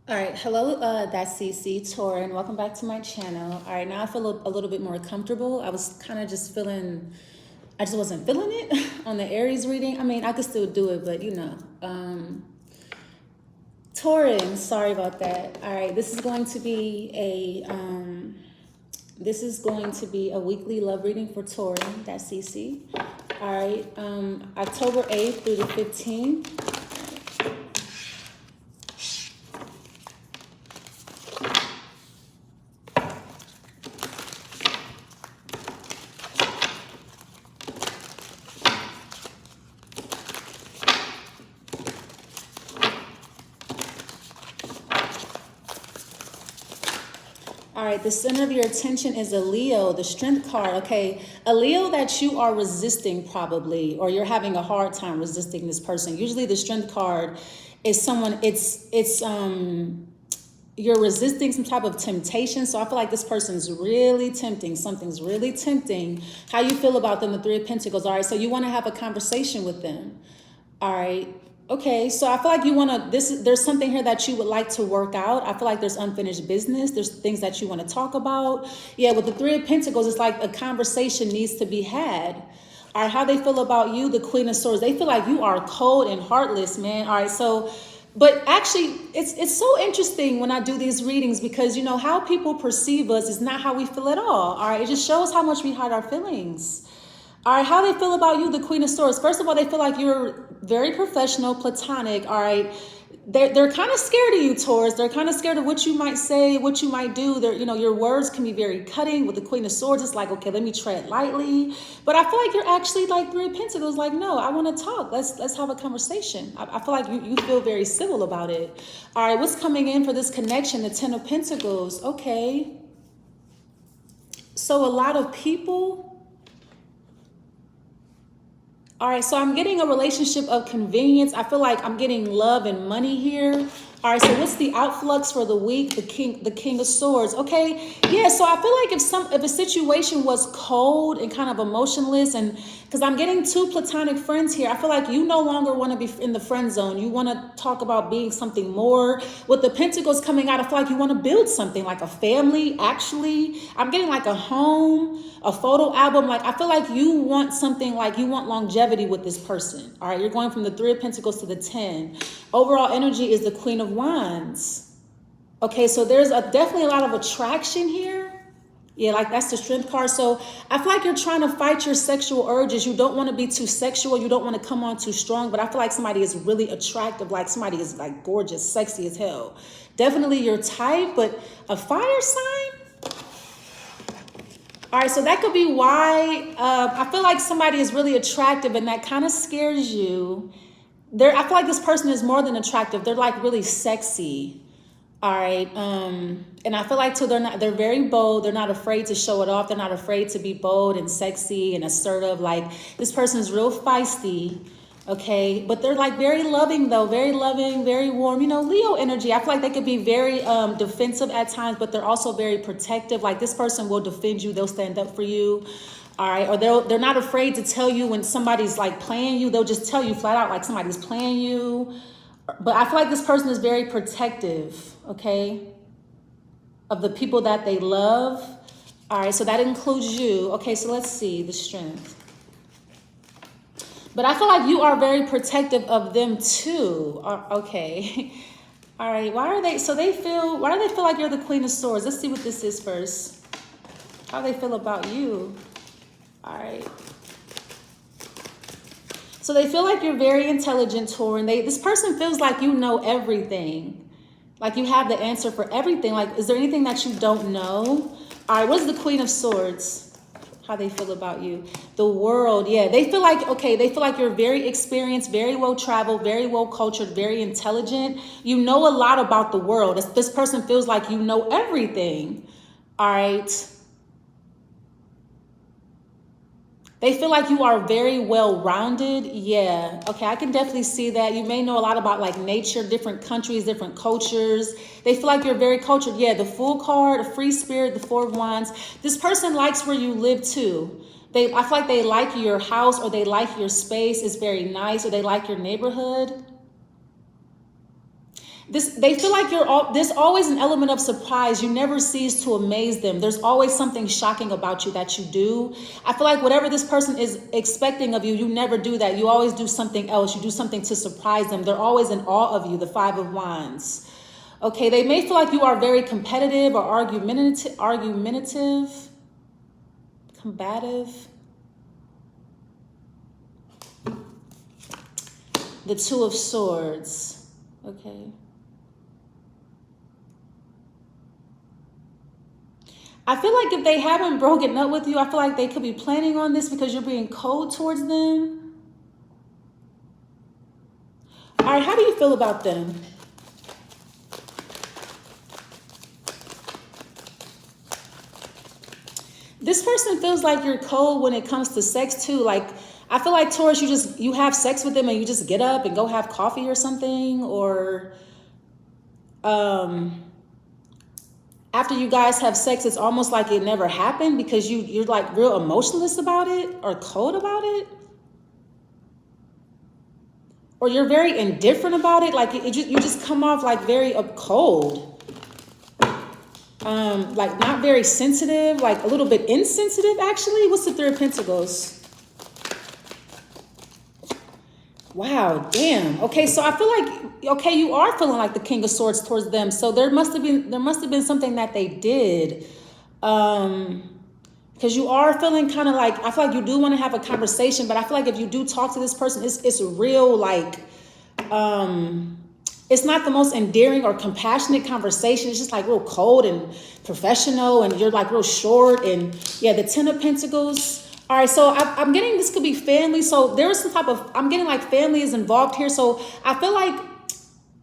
All right, hello, that's CC Torin. Welcome back to my channel. All right, now I feel a little bit more comfortable. I was kind of just feeling, I just wasn't feeling it on the Aries reading. I mean, I could still do it, but you know. Torin, sorry about that. All right, this is going to be a weekly love reading for Torin, that's CC. All right, October 8th through the 15th. All right, the center of your attention is a Leo, the strength card. Okay, a Leo that you are resisting probably, or you're having a hard time resisting this person. Usually the strength card is someone, you're resisting some type of temptation. So I feel like this person's really tempting. Something's really tempting. How you feel about them, the Three of Pentacles. All right, so you want to have a conversation with them. All right. Okay, so I feel like you want to, there's something here that you would like to work out. I feel like there's unfinished business. There's things that you want to talk about. Yeah, with the Three of Pentacles, it's like a conversation needs to be had. All right, how they feel about you, the Queen of Swords. They feel like you are cold and heartless, man. All right, so, but actually, it's so interesting when I do these readings because, you know, how people perceive us is not how we feel at all. All right, it just shows how much we hide our feelings. All right, how they feel about you, the Queen of Swords. First of all, they feel like you're very professional, platonic. All right, they're kind of scared of you, Taurus. They're kind of scared of what you might say, what you might do. They're, you know, your words can be very cutting. With the Queen of Swords, it's like, okay, let me tread lightly. But I feel like you're actually like Three of Pentacles. Like, no, I want to talk. Let's have a conversation. I feel like you feel very civil about it. All right, what's coming in for this connection? The Ten of Pentacles. Okay, so a lot of people. All right, so I'm getting a relationship of convenience. I feel like I'm getting love and money here. All right, so what's the outflux for the week? The King of Swords. Okay, yeah. So I feel like if a situation was cold and kind of emotionless, and because I'm getting two platonic friends here, I feel like you no longer want to be in the friend zone. You want to talk about being something more. With the Pentacles coming out, I feel like you want to build something like a family. Actually, I'm getting like a home, a photo album. Like I feel like you want something, like you want longevity with this person. All right, you're going from the Three of Pentacles to the 10. Overall energy is the Queen of Wands. Okay, so there's definitely a lot of attraction here. Yeah, like that's the strength card. So I feel like you're trying to fight your sexual urges. You don't want to be too sexual. You don't want to come on too strong. But I feel like somebody is really attractive. Like somebody is like gorgeous, sexy as hell. Definitely your type, but a fire sign? All right, so that could be why I feel like somebody is really attractive and that kind of scares you. I feel like this person is more than attractive. They're like really sexy. All right. And I feel like too, they're very bold. They're not afraid to show it off. They're not afraid to be bold and sexy and assertive. Like this person is real feisty. Okay. But they're like very loving though, very loving, very warm, you know, Leo energy. I feel like they could be very defensive at times, but they're also very protective. Like this person will defend you. They'll stand up for you. All right, or they're not afraid to tell you when somebody's like playing you. They'll just tell you flat out like somebody's playing you. But I feel like this person is very protective, okay, of the people that they love. All right, so that includes you. Okay, so let's see the strength. But I feel like you are very protective of them too. Okay. All right, why do they feel like you're the Queen of Swords? Let's see what this is first. How they feel about you. All right. So they feel like you're very intelligent, Taurin. This person feels like you know everything. Like you have the answer for everything. Like, is there anything that you don't know? All right, what's the Queen of Swords? How they feel about you. The World, yeah. They feel like, okay, they feel like you're very experienced, very well traveled, very well cultured, very intelligent. You know a lot about the world. This person feels like you know everything. All right. They feel like you are very well-rounded. Yeah. Okay, I can definitely see that. You may know a lot about like nature, different countries, different cultures. They feel like you're very cultured. Yeah, the Fool card, a free spirit, the Four of Wands. This person likes where you live too. I feel like they like your house or they like your space. It's very nice, or they like your neighborhood. They feel like there's always an element of surprise. You never cease to amaze them. There's always something shocking about you that you do. I feel like whatever this person is expecting of you, you never do that. You always do something else. You do something to surprise them. They're always in awe of you, the 5 of Wands. Okay, they may feel like you are very competitive or argumentative, combative. The 2 of Swords. Okay. I feel like if they haven't broken up with you, I feel like they could be planning on this because you're being cold towards them. All right, how do you feel about them? This person feels like you're cold when it comes to sex too. Like, I feel like Taurus, you have sex with them and you just get up and go have coffee or something, or after you guys have sex, it's almost like it never happened because you're like real emotionless about it or cold about it. Or you're very indifferent about it. Like you just come off like very cold. Like not very sensitive, like a little bit insensitive actually. What's the 3 of Pentacles? Wow, damn. Okay, so I feel like, okay, you are feeling like the King of Swords towards them. So there must have been something that they did. Because you are feeling kind of like, I feel like you do want to have a conversation, but I feel like if you do talk to this person, it's real like, it's not the most endearing or compassionate conversation. It's just like real cold and professional, and you're like real short. And yeah, the 10 of Pentacles. All right, so I'm getting this could be family. So there's some type of, I'm getting like family is involved here. So I feel like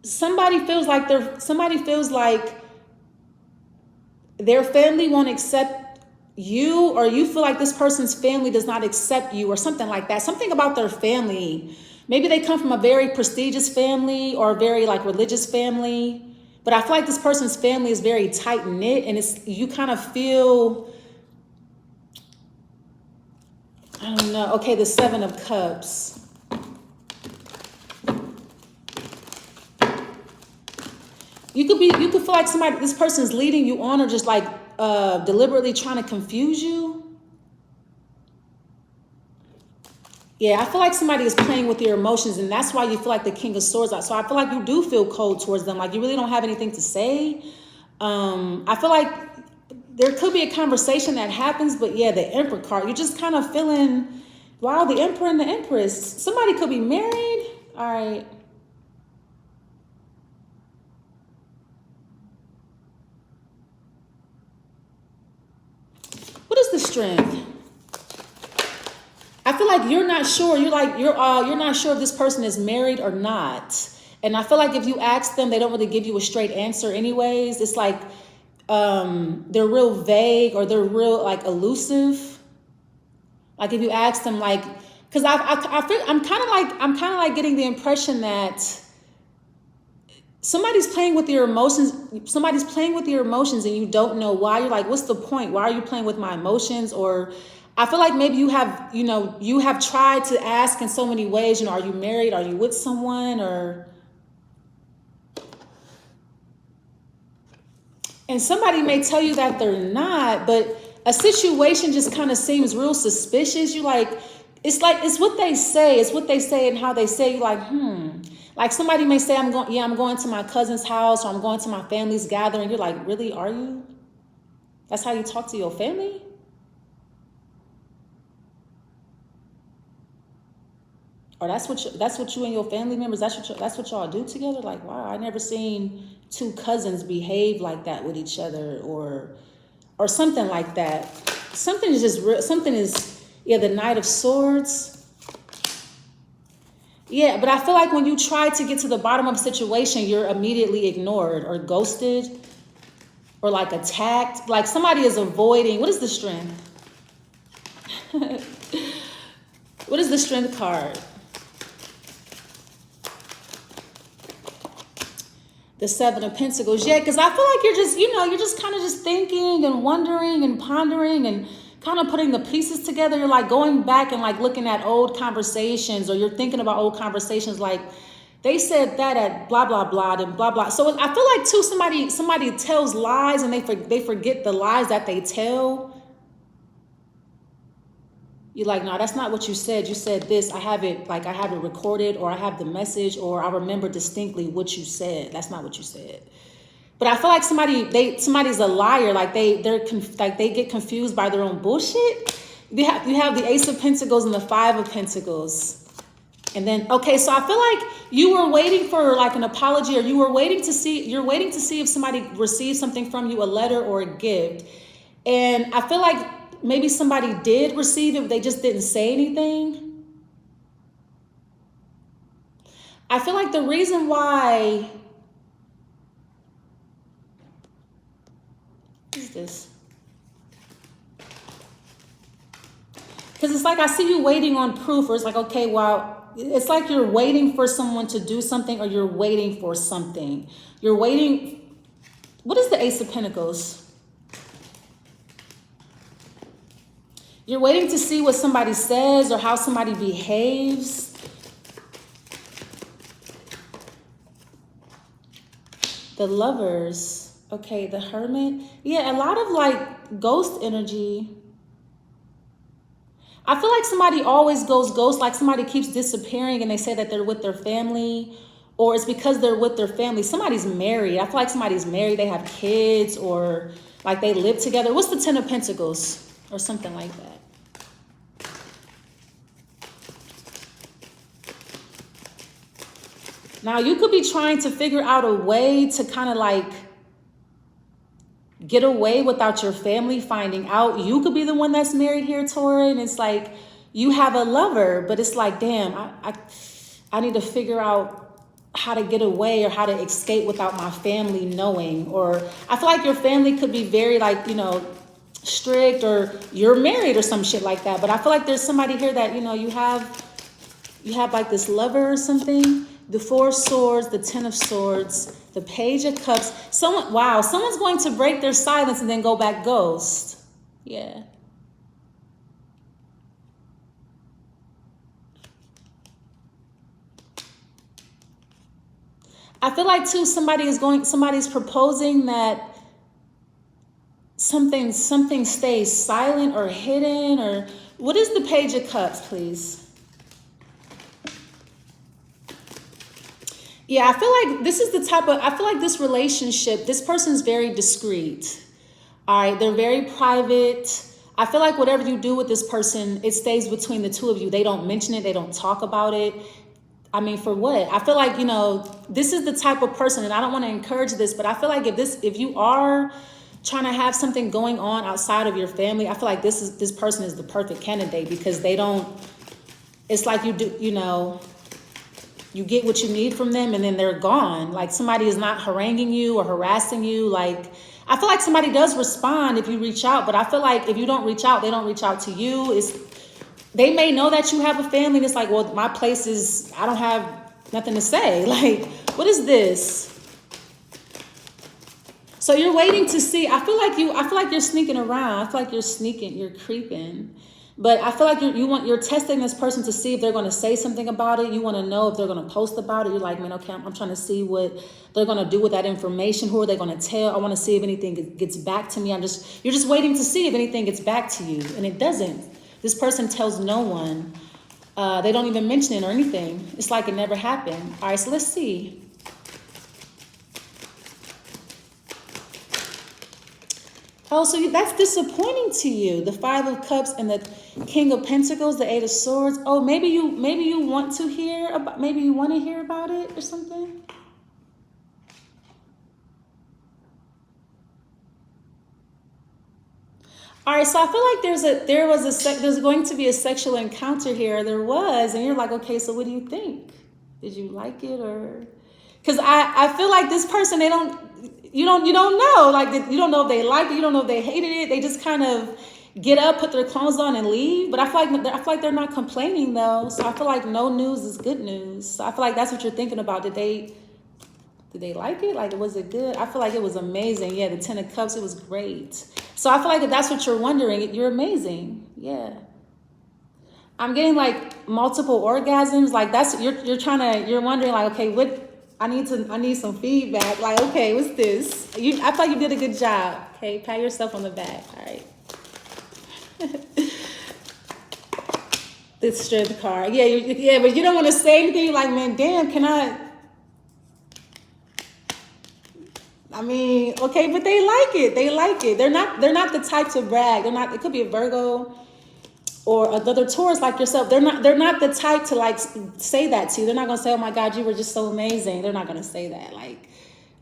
somebody feels like their family won't accept you, or you feel like this person's family does not accept you or something like that. Something about their family. Maybe they come from a very prestigious family or a very like religious family. But I feel like this person's family is very tight knit, and you kind of feel, I don't know. Okay, the 7 of Cups. You could feel like this person's leading you on, or just like deliberately trying to confuse you. Yeah, I feel like somebody is playing with your emotions, and that's why you feel like the King of Swords. So I feel like you do feel cold towards them. Like you really don't have anything to say. I feel like there could be a conversation that happens, but yeah, the Emperor card, you're just kind of feeling, wow, the Emperor and the Empress. Somebody could be married. All right. What is the Strength? I feel like you're not sure. You're not sure if this person is married or not. And I feel like if you ask them, they don't really give you a straight answer anyways. It's like, they're real vague, or they're real like elusive. Like if you ask them, like, because I'm kind of like getting the impression that somebody's playing with your emotions. Somebody's playing with your emotions, and you don't know why. You're like, what's the point? Why are you playing with my emotions? Or I feel like maybe you have tried to ask in so many ways. Are you married? Are you with someone? And somebody may tell you that they're not, but a situation just kind of seems real suspicious. You're like, it's what they say. It's what they say and how they say. You're like, Like somebody may say, I'm going to my cousin's house, or I'm going to my family's gathering. You're like, really, are you? That's how you talk to your family? Or that's what you and your family members, that's what y'all do together? Like, wow, I never seen 2 cousins behave like that with each other, or something like that. Something is just real. Something is, yeah, the Knight of Swords. Yeah, but I feel like when you try to get to the bottom of a situation, you're immediately ignored or ghosted or like attacked. Like somebody is avoiding. What is the Strength? What is the Strength card? The 7 of Pentacles. Yeah, because I feel like you're just kind of just thinking and wondering and pondering and kind of putting the pieces together. You're like going back and like looking at old conversations, or you're thinking about old conversations. Like They said that at blah, blah, blah, and blah, blah. So I feel like, too, somebody tells lies and they forget the lies that they tell. You're like, no, that's not what you said. You said this. I have it recorded, or I have the message, or I remember distinctly what you said. That's not what you said. But I feel like somebody's a liar. Like they get confused by their own bullshit. You have the Ace of Pentacles and the Five of Pentacles. And then, okay, so I feel like you were waiting for like an apology, or you're waiting to see if somebody receives something from you, a letter or a gift. And I feel like maybe somebody did receive it, but they just didn't say anything. I feel like the reason why, what is this? Because it's like I see you waiting on proof, or it's like, okay, well, it's like you're waiting for someone to do something, or you're waiting for something. You're waiting. What is the Ace of Pentacles? You're waiting to see what somebody says or how somebody behaves. The Lovers. Okay, the Hermit. Yeah, a lot of like ghost energy. I feel like somebody always goes ghost, like somebody keeps disappearing and they say that they're with their family, or it's because they're with their family. Somebody's married. I feel like somebody's married, they have kids, or like they live together. What's the Ten of Pentacles? Or something like that. Now you could be trying to figure out a way to kind of like get away without your family finding out. You could be the one that's married here, Taurus, and it's like you have a lover, but it's like, damn, I need to figure out how to get away or how to escape without my family knowing. Or I feel like your family could be very like, you know, strict, or you're married or some shit like that. But I feel like there's somebody here that, you know, you have like this lover or something. The Four of Swords, the Ten of Swords, the Page of Cups. Someone's going to break their silence and then go back ghost. Yeah. I feel like too, somebody's proposing that something stays silent or hidden. Or what is the Page of Cups, please? Yeah, I feel like this is the type of, I feel like this relationship, this person's very discreet. All right, they're very private. I feel like whatever you do with this person, it stays between the two of you. They don't mention it. They don't talk about it. I mean, for what? I feel like, you know, this is the type of person, and I don't want to encourage this, but I feel like if you are trying to have something going on outside of your family, I feel like this person is the perfect candidate, because they don't, it's like you do, you know, you get what you need from them and then they're gone. Like somebody is not haranguing you or harassing you. Like, I feel like somebody does respond if you reach out, but I feel like if you don't reach out, they don't reach out to you. They may know that you have a family and it's like, well, my place is, I don't have nothing to say. Like, what is this? So you're waiting to see. I feel like you're sneaking around. I feel like you're creeping. But I feel like you're testing this person to see if they're going to say something about it. You want to know if they're going to post about it. You're like, man, okay, I'm trying to see what they're going to do with that information. Who are they going to tell? I want to see if anything gets back to me. You're just waiting to see if anything gets back to you. And it doesn't. This person tells no one. They don't even mention it or anything. It's like it never happened. All right, so let's see. Oh, so that's disappointing to you. The Five of Cups and the King of Pentacles, the Eight of Swords. Oh, maybe you want to hear about, maybe you want to hear about it or something. All right, so I feel like there's going to be a sexual encounter here. There was, and you're like, okay, so what do you think? Did you like it? Or because I feel like this person, you don't know, like you don't know if they liked it, you don't know if they hated it. They just kind of get up, put their clothes on, and leave. But I feel like they're not complaining though. So I feel like no news is good news. So I feel like that's what you're thinking about. Did they like it? Like, was it good? I feel like it was amazing. Yeah, the Ten of Cups, it was great. So I feel like if that's what you're wondering, you're amazing. Yeah. I'm getting like multiple orgasms. Like that's you're wondering like, okay, I need some feedback. Like, okay, what's this? I thought you did a good job. Okay, pat yourself on the back. All right. This strength card. Yeah, but you don't want to say anything. You're like, man, damn, can I mean, okay, but they like it. They like it. They're not the type to brag. They're not. It could be a Virgo or another Taurus like yourself. They're not the type to like say that to you. They're not gonna say, "Oh my God, you were just so amazing." They're not gonna say that. Like,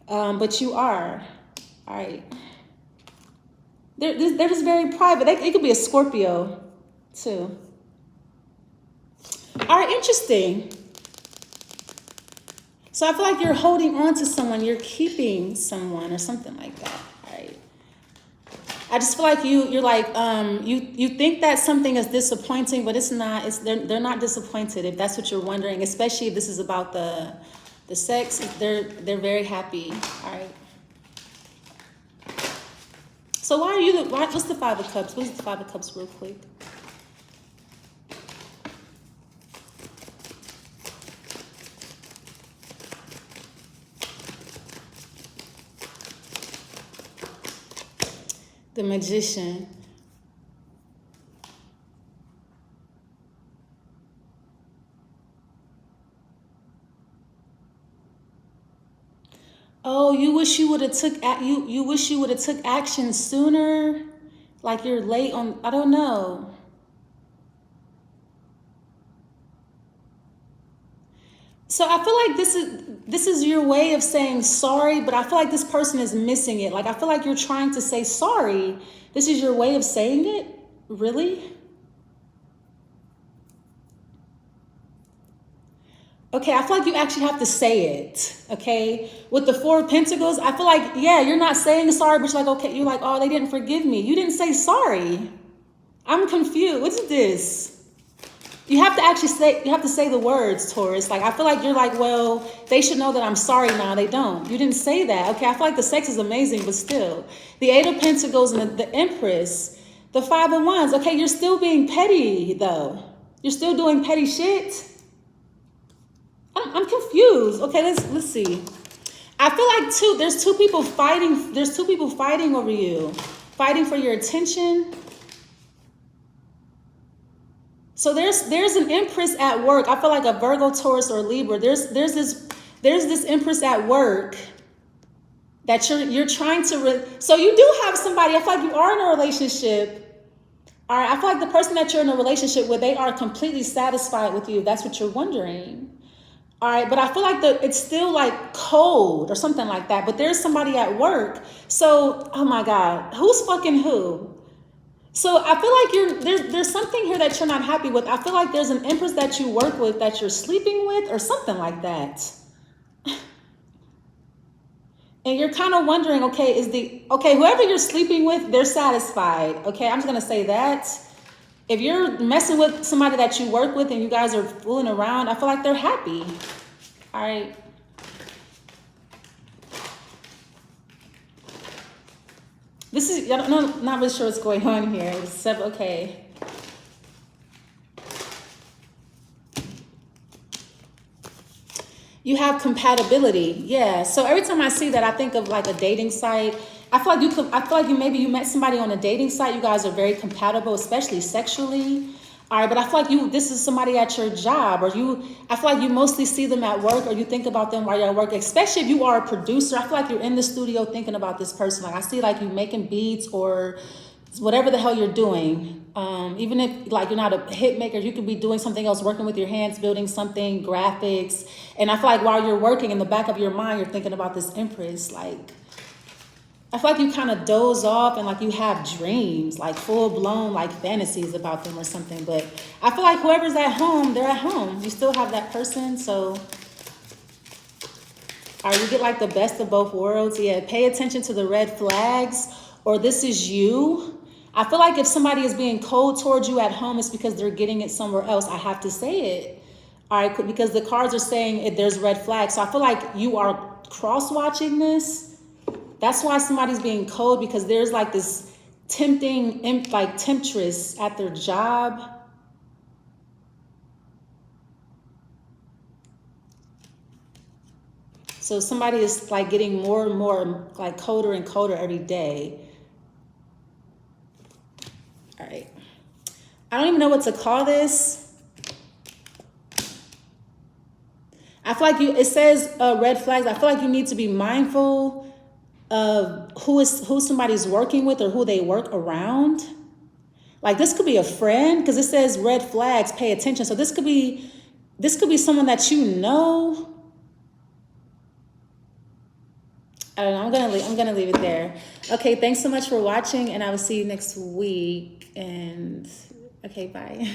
but you are. All right. They're just very private. It could be a Scorpio too. All right, interesting. So I feel like you're holding on to someone, you're keeping someone or something like that, right? I just feel like you're like, you think that something is disappointing, but it's not. They're not disappointed, if that's what you're wondering, especially if this is about the sex. They're very happy, all right? So what's the Five of Cups? What's the Five of Cups real quick? The Magician. Oh, you wish you would have you wish you would have took action sooner? Like you're late on, I don't know. So I feel like this is your way of saying sorry, but I feel like this person is missing it. Like I feel like you're trying to say sorry. This is your way of saying it? Really? Okay, I feel like you actually have to say it, okay? With the Four of Pentacles, I feel like, yeah, you're not saying sorry, but you're like, okay, you're like, oh, they didn't forgive me. You didn't say sorry. I'm confused. What's this? You have to say the words, Taurus. Like, I feel like you're like, well, they should know that I'm sorry now. They don't. You didn't say that. Okay, I feel like the sex is amazing, but still. The Eight of Pentacles and the Empress. The Five of Wands. Okay, you're still being petty, though. You're still doing petty shit. I'm confused. Okay, let's see. I feel like there's two people fighting. There's two people fighting over you. Fighting for your attention. So there's an Empress at work. I feel like a Virgo, Taurus, or Libra. There's this Empress at work that you're trying to. So you do have somebody. I feel like you are in a relationship. All right. I feel like the person that you're in a relationship with, they are completely satisfied with you. That's what you're wondering. All right. But I feel like it's still like cold or something like that. But there's somebody at work. So, oh my God, who's fucking who? So I feel like there's something here that you're not happy with. I feel like there's an Empress that you work with that you're sleeping with or something like that. And you're kind of wondering, okay, whoever you're sleeping with, they're satisfied. Okay, I'm just going to say that. If you're messing with somebody that you work with and you guys are fooling around, I feel like they're happy. All right. This is, I don't know, not really sure what's going on here. Okay. You have compatibility. Yeah. So every time I see that, I think of like a dating site. I feel like maybe you met somebody on a dating site. You guys are very compatible, especially sexually. All right, but I feel like this is somebody at your job, I feel like you mostly see them at work, or you think about them while you're at work, especially if you are a producer. I feel like you're in the studio thinking about this person. Like I see like you making beats or whatever the hell you're doing. Even if like you're not a hit maker, you could be doing something else, working with your hands, building something, graphics. And I feel like while you're working, in the back of your mind, you're thinking about this Empress. Like, I feel like you kind of doze off and like you have dreams, like full blown like fantasies about them or something. But I feel like whoever's at home, they're at home. You still have that person. So, all right, you get like the best of both worlds. Yeah, pay attention to the red flags, or this is you. I feel like if somebody is being cold towards you at home, it's because they're getting it somewhere else. I have to say it. All right, because the cards are saying there's red flags. So I feel like you are cross-watching this. That's why somebody's being cold, because there's like this tempting, like temptress at their job. So somebody is like getting more and more like colder and colder every day. All right. I don't even know what to call this. I feel like it says red flags. I feel like you need to be mindful of who somebody's working with or who they work around. Like this could be a friend because it says red flags, pay attention. So this could be someone that you know. I don't know. I'm gonna leave it there. Okay, thanks so much for watching, and I will see you next week. And okay, bye.